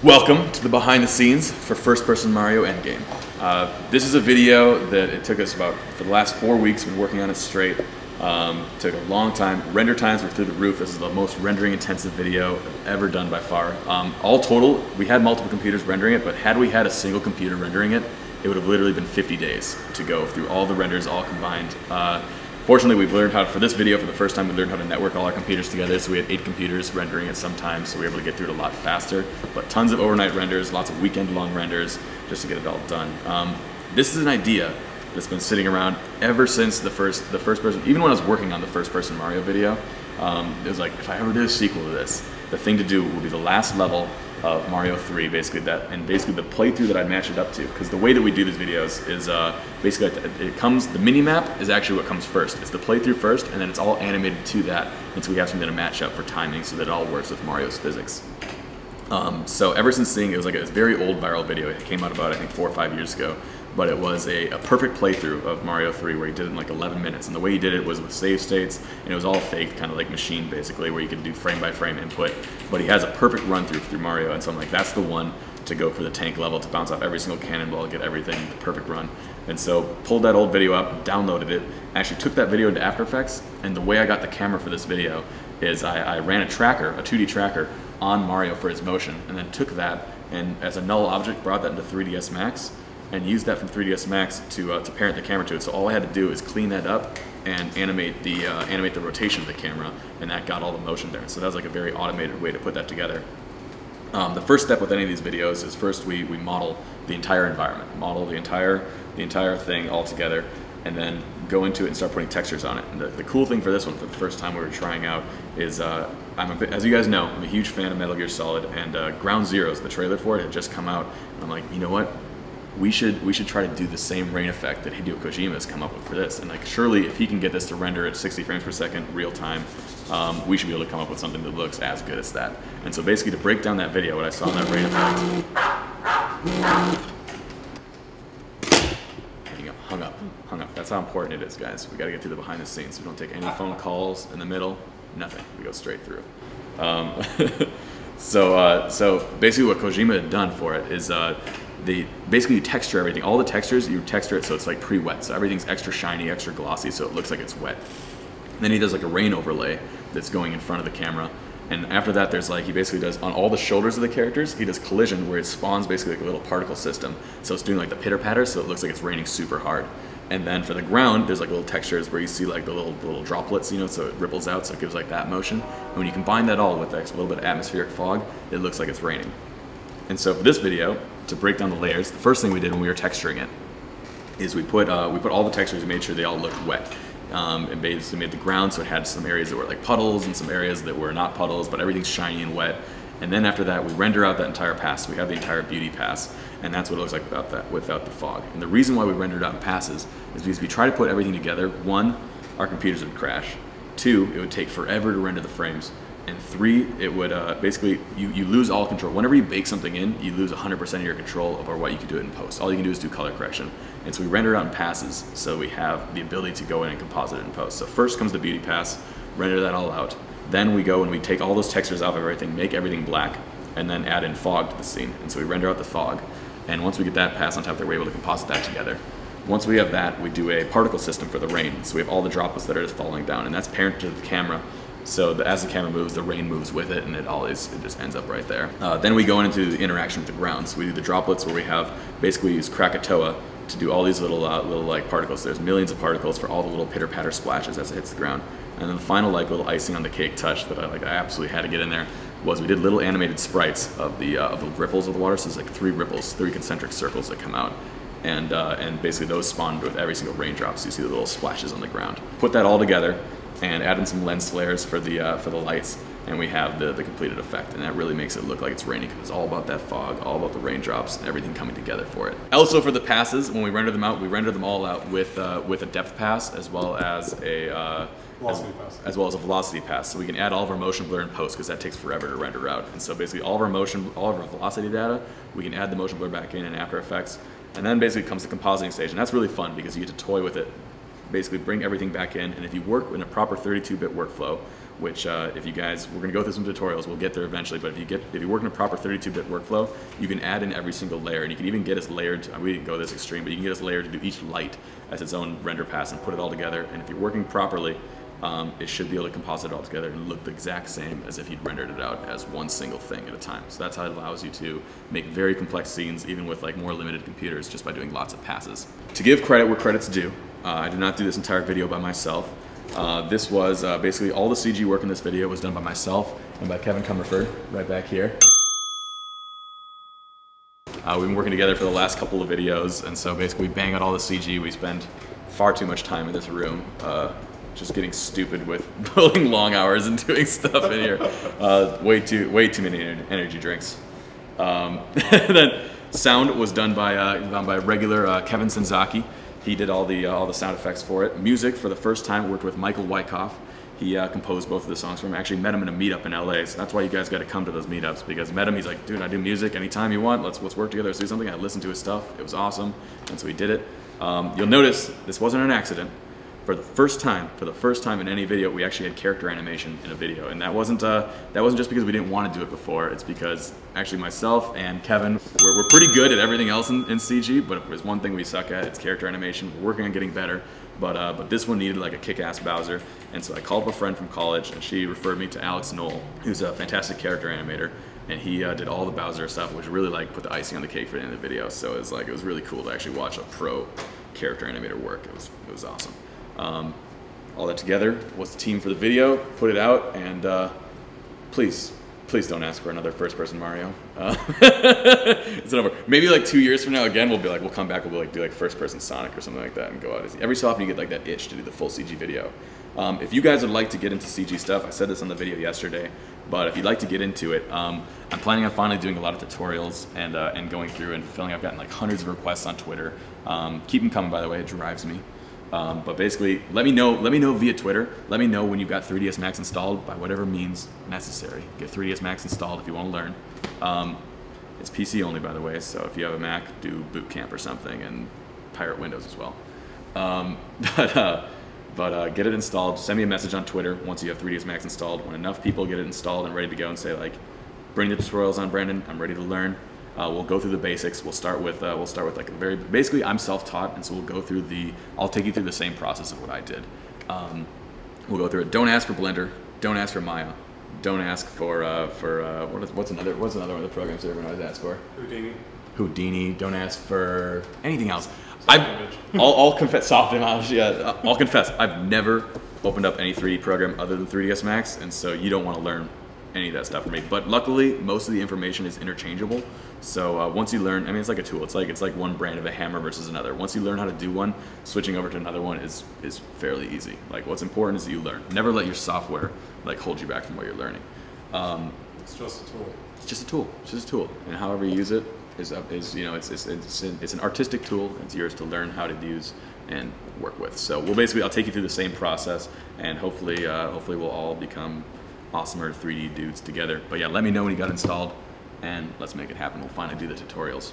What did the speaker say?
Welcome to the behind the scenes for First Person Mario Endgame. This is a video that it took us for the last 4 weeks, we've been working on it straight. Took a long time. Render times were through the roof. This is the most rendering intensive video I've ever done by far. All total, we had multiple computers rendering it, but had we had a single computer rendering it, it would have literally been 50 days to go through all the renders all combined. Fortunately, we've learned how, for this video, for the first time, we learned how to network all our computers together, so we had 8 computers rendering it sometimes, so we were able to get through it a lot faster. But tons of overnight renders, lots of weekend-long renders, just to get it all done. This is an idea that's been sitting around ever since the first person, even when I was working on the first person Mario video, it was like, if I ever did a sequel to this, the thing to do would be the last level of Mario 3, basically the playthrough that I'd match it up to. Because the way that we do these videos is basically the mini-map is actually what comes first. It's the playthrough first, and then it's all animated to that, and so we have something to match up for timing so that it all works with Mario's physics. So ever since seeing it, was like a very old viral video. It came out about, I think, 4 or 5 years ago. But it was a perfect playthrough of Mario 3 where he did it in like 11 minutes. And the way he did it was with save states, and it was all fake, kind of like machine basically, where you could do frame by frame input. But he has a perfect run through Mario, and so I'm like, that's the one to go for the tank level, to bounce off every single cannonball, get everything, the perfect run. And so pulled that old video up, downloaded it, actually took that video into After Effects, and the way I got the camera for this video is I ran a tracker, a 2D tracker, on Mario for his motion, and then took that and as a null object brought that into 3ds Max, and used that from 3ds Max to parent the camera to it. So all I had to do is clean that up and animate the rotation of the camera, and that got all the motion there. So that was like a very automated way to put that together. The first step with any of these videos is first we model the entire environment, model the entire thing all together, and then go into it and start putting textures on it. And the cool thing for this one, for the first time we were trying out, is as you guys know, I'm a huge fan of Metal Gear Solid, and Ground Zeroes, the trailer for it, had just come out, and I'm like, you know what? We should try to do the same rain effect that Hideo Kojima has come up with for this. And like, surely if he can get this to render at 60 frames per second real time, we should be able to come up with something that looks as good as that. And so basically, to break down that video, what I saw in that rain effect, hung up. That's how important it is, guys. We got to get through the behind the scenes. We don't take any phone calls in the middle, nothing. We go straight through. So basically, what Kojima had done for it is basically you texture everything. All the textures, you texture it so it's like pre-wet. So everything's extra shiny, extra glossy, so it looks like it's wet. And then he does like a rain overlay that's going in front of the camera. And after that, there's like, he basically does, on all the shoulders of the characters, he does collision where it spawns basically like a little particle system. So it's doing like the pitter patter, so it looks like it's raining super hard. And then for the ground, there's like little textures where you see like the little droplets, you know, so it ripples out, so it gives like that motion. And when you combine that all with like a little bit of atmospheric fog, it looks like it's raining. And so for this video, to break down the layers, the first thing we did when we were texturing it is we put all the textures, we made sure they all looked wet. And basically made the ground so it had some areas that were like puddles and some areas that were not puddles, but everything's shiny and wet. And then after that, we render out that entire pass. We have the entire beauty pass, and that's what it looks like without the fog. And the reason why we rendered out passes is because if we try to put everything together, 1, our computers would crash. 2, it would take forever to render the frames. And 3, it would basically, you lose all control. Whenever you bake something in, you lose 100% of your control over what you can do it in post. All you can do is do color correction. And so we render it out in passes, so we have the ability to go in and composite it in post. So first comes the beauty pass, render that all out. Then we go and we take all those textures off of everything, make everything black, and then add in fog to the scene. And so we render out the fog. And once we get that pass on top there, we're able to composite that together. Once we have that, we do a particle system for the rain. So we have all the droplets that are just falling down, and that's parented to the camera. So as the camera moves, the rain moves with it, and it just ends up right there. Then we go into the interaction with the ground. So we do the droplets where we have basically use Krakatoa to do all these little like particles. There's millions of particles for all the little pitter patter splashes as it hits the ground. And then the final like little icing on the cake touch that I absolutely had to get in there was we did little animated sprites of the ripples of the water. So there's like 3 ripples, 3 concentric circles that come out. And basically those spawned with every single raindrop, so you see the little splashes on the ground. Put that all together and add in some lens flares for the lights, and we have the completed effect, and that really makes it look like it's raining because it's all about that fog, all about the raindrops, and everything coming together for it. Also for the passes, when we render them out, we render them all out with a depth pass as well as a velocity pass. So we can add all of our motion blur in post because that takes forever to render out. And so basically all of our velocity data, we can add the motion blur back in After Effects, and then basically comes the compositing stage, and that's really fun because you get to toy with it, basically bring everything back in, and if you work in a proper 32-bit workflow, which if you guys, we're gonna go through some tutorials, we'll get there eventually, but if you work in a proper 32-bit workflow, you can add in every single layer, and you can even get us layered, we didn't go this extreme, but you can get us layered to do each light as its own render pass and put it all together, and if you're working properly, it should be able to composite it all together and look the exact same as if you'd rendered it out as one single thing at a time. So that's how it allows you to make very complex scenes, even with like more limited computers, just by doing lots of passes. To give credit where credit's due, I did not do this entire video by myself. This was basically all the CG work in this video was done by myself and by Kevin Comerford, right back here. We've been working together for the last couple of videos, and so basically we bang out all the CG. We spend far too much time in this room. Just getting stupid with pulling long hours and doing stuff in here. Way too many energy drinks. Then sound was done by regular Kevin Senzaki. He did all the sound effects for it. Music, for the first time, worked with Michael Wyckoff. He composed both of the songs for him. I actually met him in a meetup in LA, so that's why you guys got to come to those meetups, because I met him, he's like, dude, I do music anytime you want. Let's work together, let's do something. I listened to his stuff. It was awesome, and so we did it. You'll notice this wasn't an accident. For the first time in any video, we actually had character animation in a video, and that wasn't just because we didn't want to do it before. It's because actually myself and Kevin, we're pretty good at everything else in CG, but if there's one thing we suck at, it's character animation. We're working on getting better, but this one needed like a kick-ass Bowser, and so I called up a friend from college, and she referred me to Alex Knoll, who's a fantastic character animator, and he did all the Bowser stuff, which really like put the icing on the cake for the end of the video. So it was really cool to actually watch a pro character animator work. It was awesome. All that together was the team for the video, put it out, and please don't ask for another first-person Mario. It's over. Maybe like 2 years from now, again, we'll come back, we'll do like first-person Sonic or something like that and go out. Every so often you get like that itch to do the full CG video. If you guys would like to get into CG stuff, I said this on the video yesterday, but if you'd like to get into it, I'm planning on finally doing a lot of tutorials and going through and fulfilling. I've gotten like hundreds of requests on Twitter. Keep them coming, by the way, it drives me. But basically, let me know via Twitter. Let me know when you've got 3ds Max installed by whatever means necessary. Get 3ds Max installed if you want to learn. It's PC only, by the way, so if you have a Mac, do Boot Camp or something, and pirate Windows as well. But get it installed. Send me a message on Twitter once you have 3ds Max installed. When enough people get it installed and ready to go and say like, bring the tutorials on, Brandon, I'm ready to learn. We'll go through the basics. We'll start with like basically I'm self-taught, and so we'll go through I'll take you through the same process of what I did. We'll go through it. Don't ask for Blender. Don't ask for Maya. Don't ask for what's another one of the programs that everyone always asks for? Houdini. Don't ask for anything else. I'll confess, soft image. Yeah, I'll confess. I've never opened up any 3D program other than 3ds Max, and so you don't want to learn any of that stuff for me. But luckily, most of the information is interchangeable. So once you learn, I mean, it's like a tool. It's like one brand of a hammer versus another. Once you learn how to do one, switching over to another one is fairly easy. Like, what's important is that you learn. Never let your software like hold you back from what you're learning. It's just a tool. It's just a tool. It's just a tool, and however you use it is you know, it's an artistic tool. It's yours to learn how to use and work with. So I'll take you through the same process, and hopefully we'll all become awesomer 3D dudes together. But yeah, let me know when you got installed, and let's make it happen. We'll finally do the tutorials.